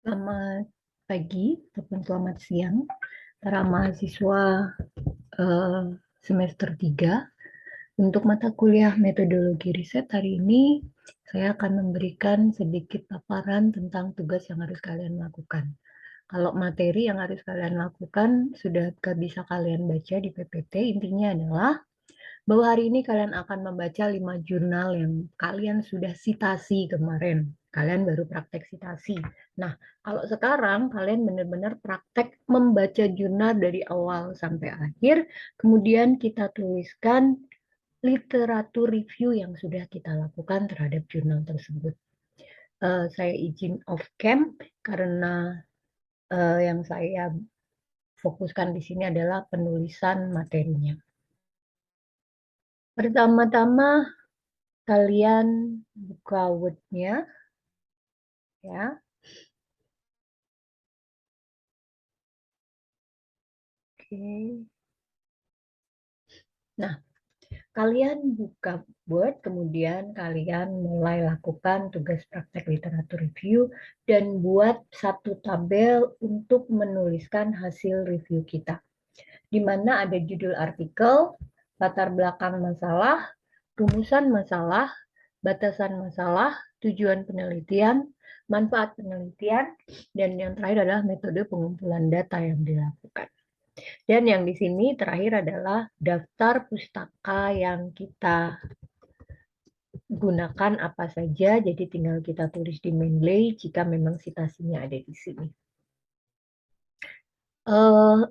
Selamat pagi ataupun selamat siang para mahasiswa eh, semester 3. Untuk mata kuliah metodologi riset hari ini, saya akan memberikan sedikit paparan tentang tugas yang harus kalian lakukan. Kalau materi yang harus kalian lakukan sudah bisa kalian baca di PPT, intinya adalah bahwa hari ini kalian akan membaca 5 jurnal yang kalian sudah sitasi kemarin. Kalian baru praktek sitasi. Nah, kalau sekarang kalian benar-benar praktek membaca jurnal dari awal sampai akhir, kemudian kita tuliskan literatur review yang sudah kita lakukan terhadap jurnal tersebut. Saya izin off cam karena yang saya fokuskan di sini adalah penulisan materinya. Pertama-tama kalian buka Word-nya ya. Oke. Nah, kalian buka Word, kemudian kalian mulai lakukan tugas praktek literatur review dan buat satu tabel untuk menuliskan hasil review kita. Di mana ada judul artikel, latar belakang masalah, rumusan masalah, batasan masalah, tujuan penelitian, manfaat penelitian, dan yang terakhir adalah metode pengumpulan data yang dilakukan. Dan yang di sini terakhir adalah daftar pustaka yang kita gunakan apa saja. Jadi tinggal kita tulis di Mendeley jika memang citasinya ada di sini. Uh,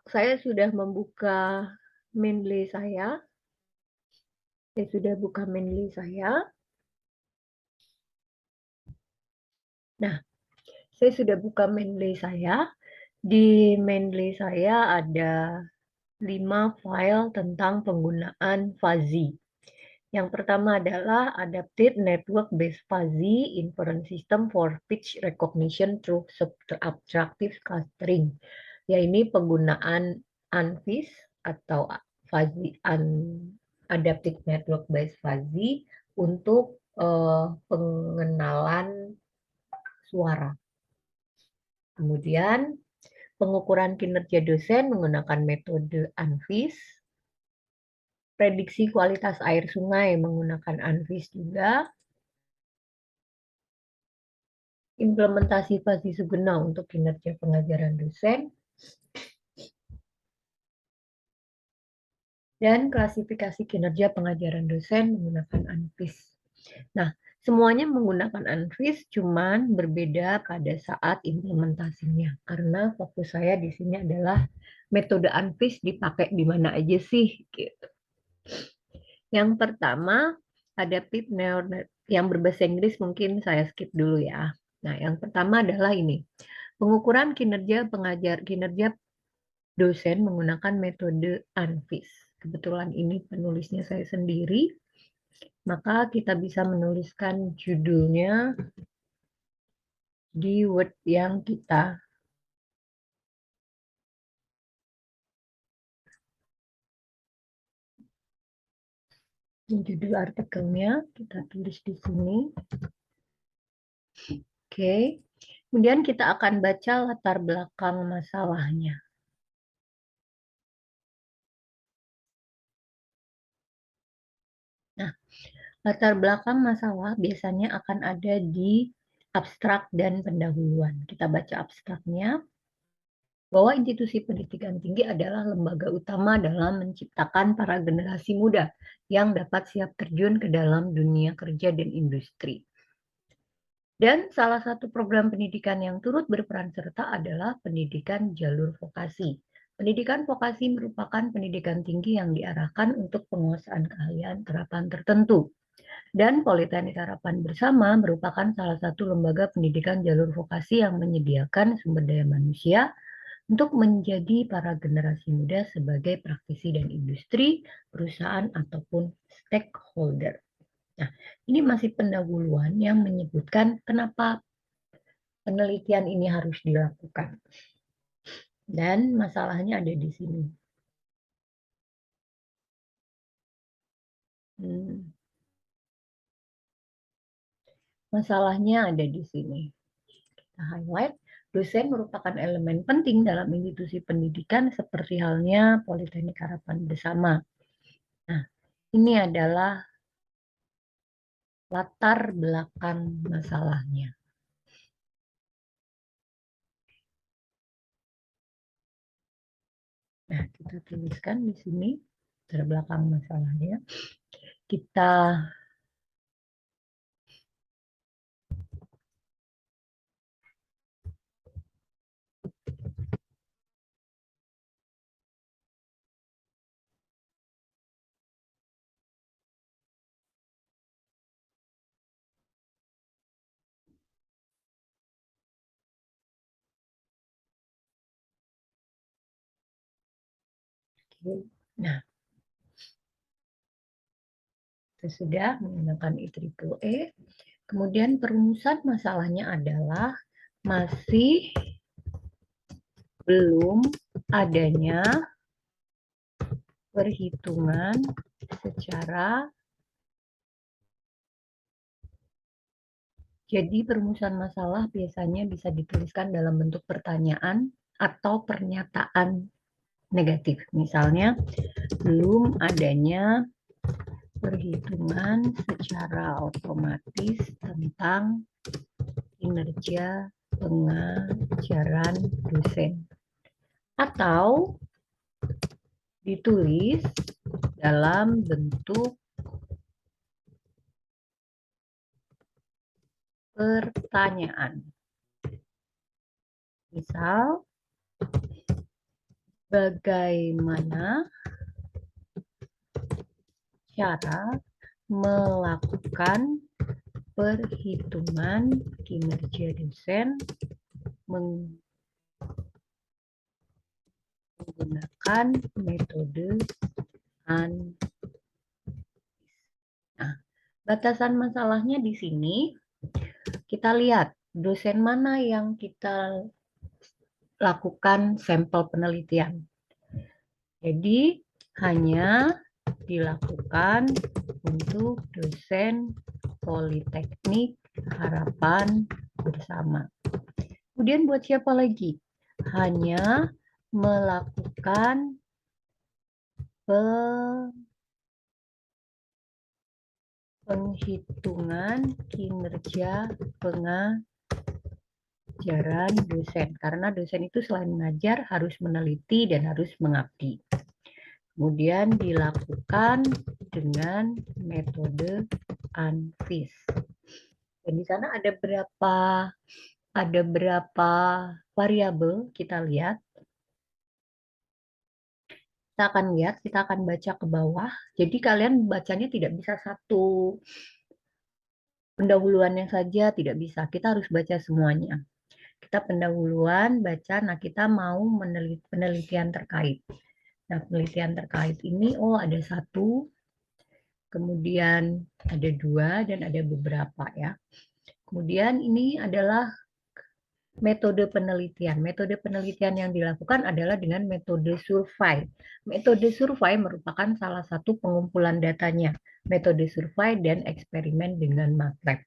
saya sudah membuka Mendeley saya. Saya sudah buka Mendeley saya. Nah, saya sudah buka Mendeley saya. Di Mendeley saya ada 5 file tentang penggunaan fuzzy. Yang pertama adalah Adaptive Network-Based Fuzzy Inference System for Speech Recognition through Subtractive Clustering. Ya, ini penggunaan ANFIS atau Fuzzy Adaptive Network-Based Fuzzy untuk pengenalan suara. Kemudian pengukuran kinerja dosen menggunakan metode ANFIS. Prediksi kualitas air sungai menggunakan ANFIS juga. Implementasi fasi Sugena untuk kinerja pengajaran dosen. Dan klasifikasi kinerja pengajaran dosen menggunakan ANFIS. Nah, semuanya menggunakan ANFIS, cuman berbeda pada saat implementasinya. Karena fokus saya di sini adalah metode ANFIS dipakai di mana aja sih, gitu. Yang pertama, adaptive neural yang berbahasa Inggris mungkin saya skip dulu ya. Nah, yang pertama adalah ini. Pengukuran kinerja dosen menggunakan metode ANFIS. Kebetulan ini penulisnya saya sendiri, maka kita bisa menuliskan judulnya di Word yang kita judul artikelnya kita tulis di sini. Oke. Kemudian kita akan baca latar belakang masalahnya. Nah, latar belakang masalah biasanya akan ada di abstrak dan pendahuluan. Kita baca abstraknya. Bahwa institusi pendidikan tinggi adalah lembaga utama dalam menciptakan para generasi muda yang dapat siap terjun ke dalam dunia kerja dan industri. Dan salah satu program pendidikan yang turut berperan serta adalah pendidikan jalur vokasi. Pendidikan vokasi merupakan pendidikan tinggi yang diarahkan untuk penguasaan keahlian terapan tertentu. Dan Politeknik Harapan Bersama merupakan salah satu lembaga pendidikan jalur vokasi yang menyediakan sumber daya manusia untuk menjadi para generasi muda sebagai praktisi dan industri, perusahaan, ataupun stakeholder. Nah, ini masih pendahuluan yang menyebutkan kenapa penelitian ini harus dilakukan. Dan masalahnya ada di sini. Masalahnya ada di sini. kita highlight, dosen merupakan elemen penting dalam institusi pendidikan seperti halnya Politeknik Harapan Bersama. Nah, ini adalah latar belakang masalahnya. Nah, kita tuliskan di sini latar belakang masalahnya. Kita nah, kita sudah menggunakan IEEE. Kemudian perumusan masalahnya adalah masih belum adanya perhitungan secara. Jadi perumusan masalah biasanya bisa dituliskan dalam bentuk pertanyaan atau pernyataan negatif. Misalnya, belum adanya perhitungan secara otomatis tentang kinerja pengajaran dosen. Atau ditulis dalam bentuk pertanyaan. Misal, bagaimana cara melakukan perhitungan kinerja dosen menggunakan metode ANFIS. Nah, batasan masalahnya di sini kita lihat dosen mana yang kita lakukan sampel penelitian. Jadi hanya dilakukan untuk dosen Politeknik Harapan Bersama. Kemudian buat siapa lagi? Hanya melakukan penghitungan kinerja pengajaran dosen. Karena dosen itu selain mengajar harus meneliti dan harus mengabdi. Kemudian dilakukan dengan metode ANFIS. Dan di sana ada berapa variabel kita lihat. Kita akan baca ke bawah. Jadi kalian bacanya tidak bisa satu pendahuluannya saja, tidak bisa. Kita harus baca semuanya. Kita pendahuluan, baca, nah kita mau penelitian terkait. Nah, penelitian terkait ini, ada satu, kemudian ada dua, dan ada beberapa ya. Kemudian ini adalah metode penelitian. Metode penelitian yang dilakukan adalah dengan metode survei. Metode survei merupakan salah satu pengumpulan datanya. Metode survei dan eksperimen dengan MATLAB.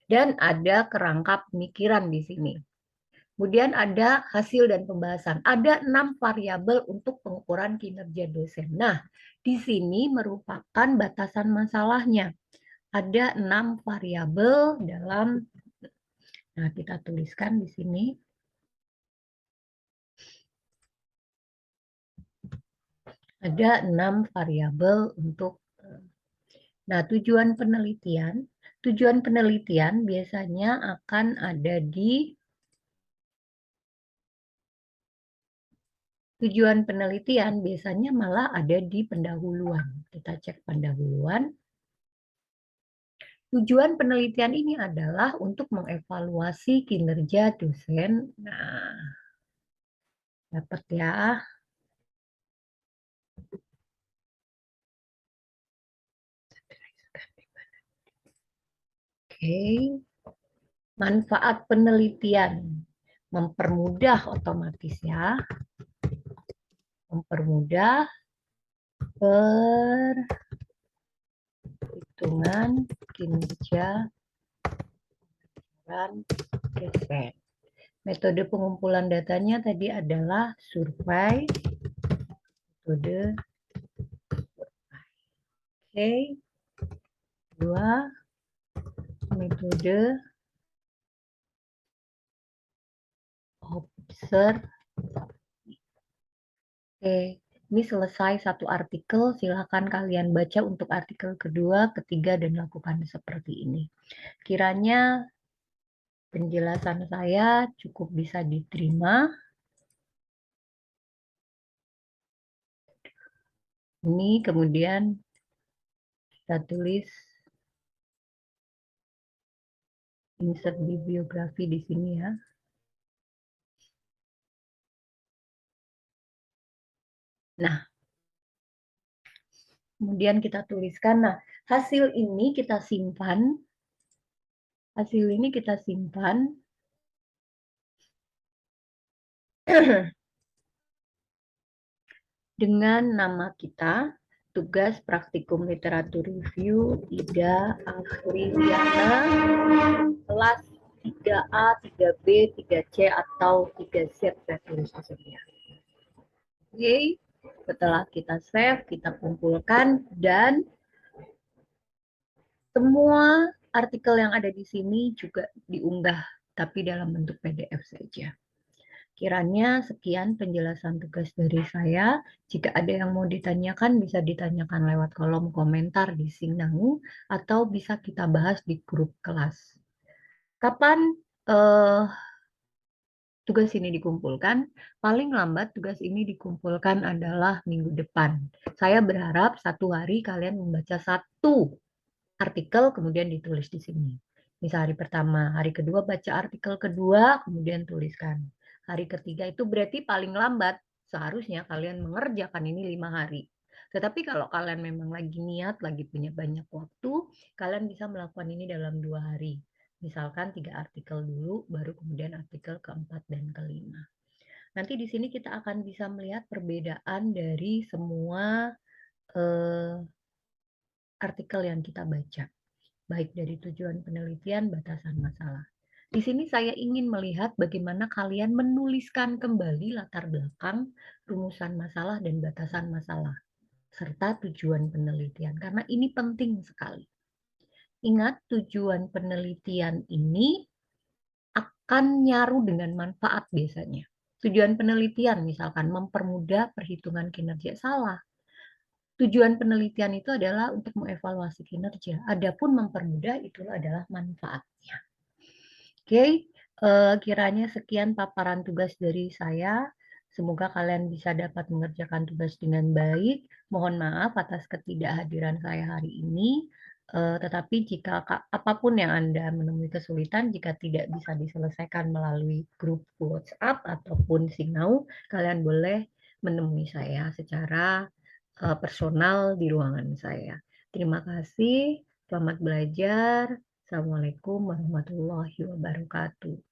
Dan ada kerangka pemikiran di sini. Kemudian ada hasil dan pembahasan. Ada 6 variabel untuk pengukuran kinerja dosen. Nah, di sini merupakan batasan masalahnya. Ada 6 variabel dalam, nah kita tuliskan di sini. Ada 6 variabel untuk, nah tujuan penelitian biasanya akan ada di malah ada di pendahuluan. Kita cek pendahuluan. Tujuan penelitian ini adalah untuk mengevaluasi kinerja dosen. Nah, dapat ya. Oke. Manfaat penelitian. Mempermudah otomatis ya. Mempermudah perhitungan kinerja pengajaran dosen. Metode pengumpulan datanya tadi adalah survei. Metode survei. Dua, metode observasi. Oke, ini selesai satu artikel. Silakan kalian baca untuk artikel kedua, ketiga, dan lakukan seperti ini. Kiranya penjelasan saya cukup bisa diterima. Ini kemudian kita tulis insert bibliografi di sini ya. Nah, kemudian kita tuliskan. Nah, hasil ini kita simpan. Hasil ini kita simpan dengan nama kita, tugas praktikum literatur review Ida Afriliana, kelas 3A, 3B, 3C, atau 3Z, saya tulis di sini ya. Oke, setelah kita save, kita kumpulkan, dan semua artikel yang ada di sini juga diunggah, tapi dalam bentuk PDF saja. Kiranya sekian penjelasan tugas dari saya. Jika ada yang mau ditanyakan, bisa ditanyakan lewat kolom komentar di Singnangu, atau bisa kita bahas di grup kelas. Kapan tugas ini dikumpulkan? Paling lambat tugas ini dikumpulkan adalah minggu depan. Saya berharap satu hari kalian membaca satu artikel, kemudian ditulis di sini. Misal hari pertama, hari kedua baca artikel kedua, kemudian tuliskan. Hari ketiga itu berarti paling lambat, seharusnya kalian mengerjakan ini 5 hari. Tetapi kalau kalian memang lagi niat, lagi punya banyak waktu, kalian bisa melakukan ini dalam 2 hari. Misalkan 3 artikel dulu, baru kemudian artikel keempat dan kelima. Nanti di sini kita akan bisa melihat perbedaan dari semua artikel yang kita baca, baik dari tujuan penelitian, batasan masalah. Di sini saya ingin melihat bagaimana kalian menuliskan kembali latar belakang, rumusan masalah, dan batasan masalah, serta tujuan penelitian, karena ini penting sekali. Ingat, tujuan penelitian ini akan nyaru dengan manfaat biasanya. Tujuan penelitian misalkan mempermudah perhitungan kinerja salah. Tujuan penelitian itu adalah untuk mengevaluasi kinerja. Adapun mempermudah itu adalah manfaatnya. Oke, kiranya sekian paparan tugas dari saya. Semoga kalian bisa dapat mengerjakan tugas dengan baik. Mohon maaf atas ketidakhadiran saya hari ini. Tetapi jika apapun yang Anda menemui kesulitan, jika tidak bisa diselesaikan melalui grup WhatsApp ataupun Signal, kalian boleh menemui saya secara personal di ruangan saya. Terima kasih, selamat belajar. Assalamualaikum warahmatullahi wabarakatuh.